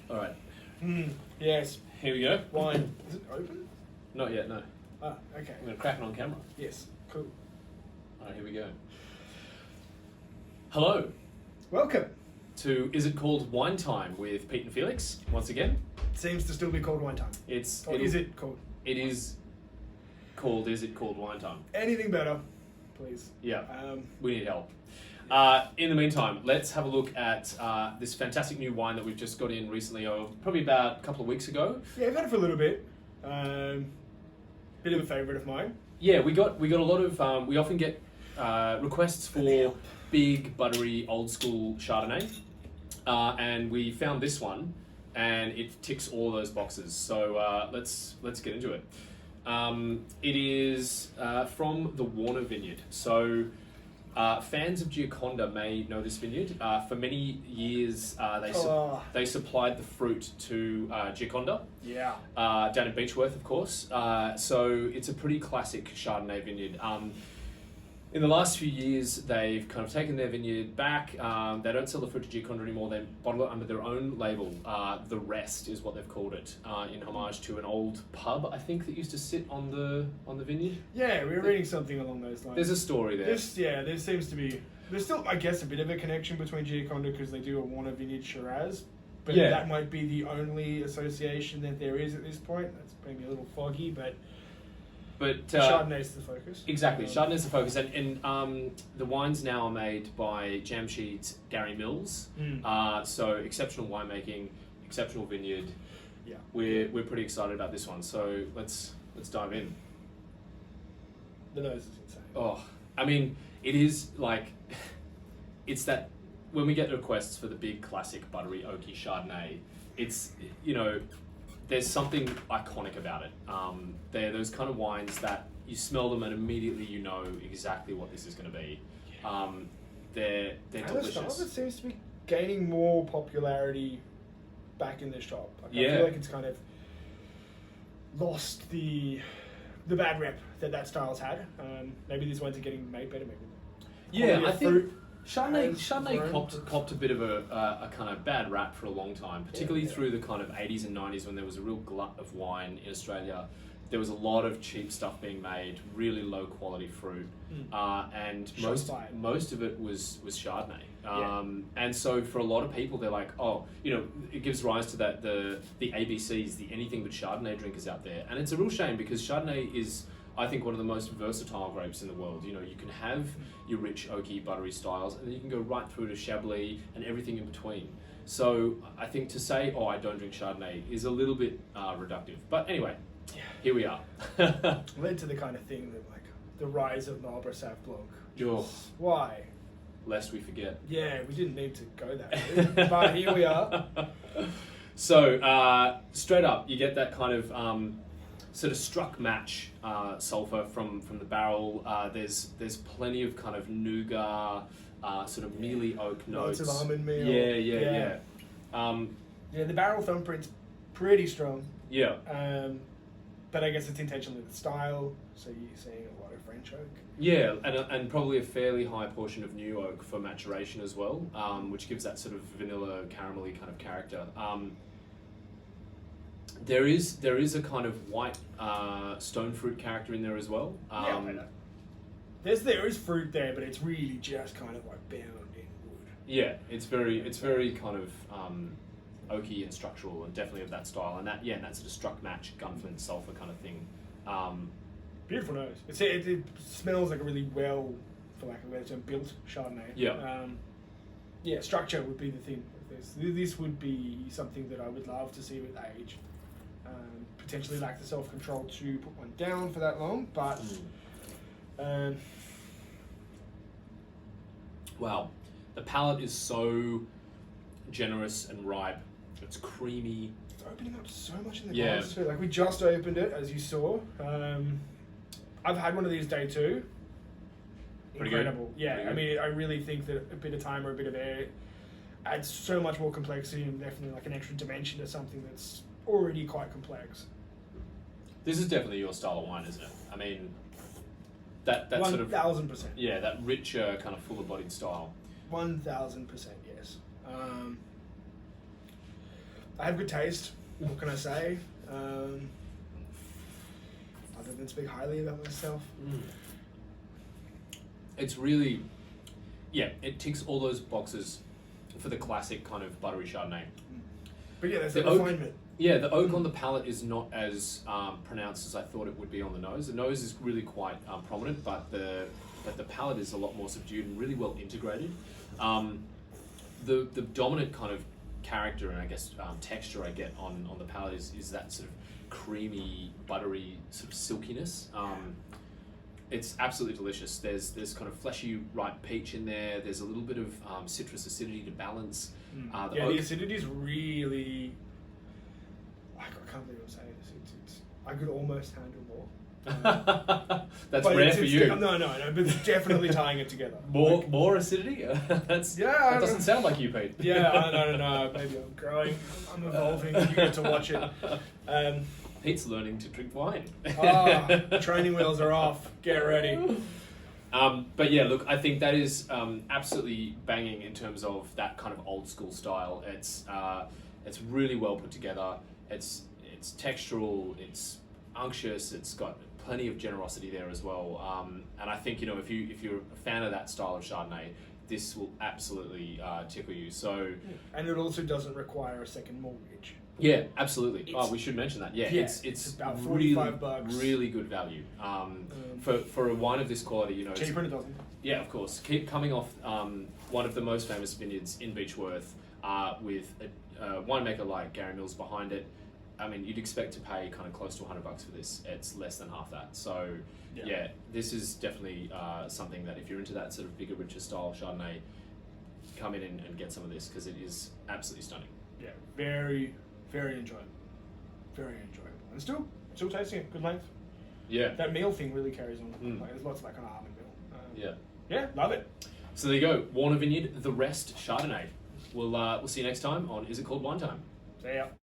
All right. Yes. Here we go. Wine. Is it open? Not yet, no. Ah, okay. I'm going to crack it on camera. Yes. Cool. All right, here we go. Hello Welcome. to Is It Called Wine Time with Pete and Felix once again. Seems to still be called wine time. Or is it called? It is called Is It Called Wine Time? Anything better, please. Yeah. We need help. Yeah. In the meantime, let's have a look at this fantastic new wine that we've just got in recently, probably about a couple of weeks ago. Yeah, I've had it for a little bit. Bit of a favourite of mine. Yeah, we got a lot of. We often get requests for big, buttery, old school Chardonnay, and we found this one, and it ticks all those boxes. So let's get into it. It is from the Warner Vineyard. So fans of Gioconda may know this vineyard. For many years, they supplied the fruit to Gioconda. Yeah. Down in Beechworth, of course. So it's a pretty classic Chardonnay vineyard. In the last few years, they've kind of taken their vineyard back. They don't sell the fruit to Gioconda anymore. They bottle it under their own label. The Rest is what they've called it, in homage to an old pub, I think, that used to sit on the vineyard. Yeah, we were reading something along those lines. There's a story there. There seems to be... There's still, I guess, a bit of a connection between Gioconda because they do a Warner Vineyard Shiraz. But Yeah. that might be the only association that there is at this point. That's maybe a little foggy, but Chardonnay's the focus. Exactly, Chardonnay's the focus, and the wines now are made by Jamsheed's Gary Mills. So exceptional winemaking, exceptional vineyard. Yeah, we're pretty excited about this one. So let's dive in. The nose is insane. Oh, I mean, it is like it's that when we get requests for the big classic buttery oaky Chardonnay, it's there's something iconic about it. They're those kind of wines that you smell them and immediately you know exactly what this is going to be. They're delicious. The style of it seems to be gaining more popularity back in the shop. I Yeah. feel like it's kind of lost the bad rep that style's had. Maybe these wines are getting made better. Maybe. Yeah, I think fruit Chardonnay grown. copped a bit of a kind of bad rap for a long time, particularly through the kind of 80s and 90s when there was a real glut of wine in Australia. There was a lot of cheap stuff being made, really low quality fruit, and most of it was Chardonnay. And so for a lot of people, they're like, it gives rise to that the ABCs, the anything but Chardonnay drinkers out there, and it's a real shame because Chardonnay is, I think, one of the most versatile grapes in the world. You can have your rich, oaky, buttery styles, and then you can go right through to Chablis and everything in between. So I think to say, I don't drink Chardonnay is a little bit reductive. But anyway, here we are. Led to the kind of thing that, like, the rise of Marlborough Sauv Blanc. Oh. Why? Lest we forget. Yeah, we didn't need to go that way, but here we are. So straight up, you get that kind of sort of struck match sulfur from the barrel. There's plenty of kind of nougat, sort of mealy oak notes. Lots of almond meal. Yeah. The barrel thumbprint's pretty strong. Yeah. But I guess it's intentionally the style, so you're seeing a lot of French oak. Yeah, and probably a fairly high portion of new oak for maturation as well, which gives that sort of vanilla caramelly kind of character. There is a kind of white stone fruit character in there as well. I know. There is fruit there, but it's really just kind of like bound in wood. Yeah, it's very kind of oaky and structural, and definitely of that style, and that sort of struck match gunflint sulfur kind of thing. Beautiful nose. It smells like a really well, for lack of a better term, built Chardonnay. Yeah. Structure would be the thing. This would be something that I would love to see with age. Potentially lack the self-control to put one down for that long, but wow, the palate is so generous and ripe. It's creamy. It's opening up so much in the glass too. Like, we just opened it, as you saw. I've had one of these day two. Pretty Incredible. good. Yeah, Pretty I good. mean, I really think that a bit of time or a bit of air adds so much more complexity and definitely like an extra dimension to something that's already quite complex. This is definitely your style of wine, isn't it? I mean, that sort of 1000%. Yeah, that richer kind of fuller-bodied style. 1000%, yes. I have good taste. What can I say? Other than speak highly about myself. It's really, it ticks all those boxes for the classic kind of buttery Chardonnay. But yeah, there's The that oak- refinement. Yeah, the oak on the palate is not as pronounced as I thought it would be on the nose. The nose is really quite prominent, but the palate is a lot more subdued and really well integrated. The dominant kind of character and I guess texture I get on the palate is that sort of creamy, buttery sort of silkiness. It's absolutely delicious. There's kind of fleshy ripe peach in there. There's a little bit of citrus acidity to balance. The acidity is really. I can't believe I'm saying this. It's I could almost handle more. That's but rare for you. No, but it's definitely tying it together. More acidity? That doesn't sound like you, Pete. Yeah, no. Maybe I'm growing. I'm evolving. You get to watch it. Pete's learning to drink wine. Training wheels are off. Get ready. But yeah, look, I think that is absolutely banging in terms of that kind of old school style. It's really well put together. It's textural. It's unctuous. It's got plenty of generosity there as well. And I think if you're a fan of that style of Chardonnay, this will absolutely tickle you. So, and it also doesn't require a second mortgage. Yeah, absolutely. We should mention that. Yeah, it's about $45. Really good value. For a wine of this quality, cheaper than it doesn't. Yeah, of course. Keep coming off one of the most famous vineyards in Beechworth with a winemaker like Gary Mills behind it. I mean, you'd expect to pay kind of close to $100 for this. It's less than half that. So, yeah this is definitely something that if you're into that sort of bigger, richer style Chardonnay, come in and get some of this because it is absolutely stunning. Yeah, very, very enjoyable. Very enjoyable. And still tasting it. Good length. Yeah. That meal thing really carries on. Like, there's lots of that kind of almond meal. Yeah, love it. So there you go. Warner Vineyard, the rest Chardonnay. We'll see you next time on Is It Called Wine Time? See ya.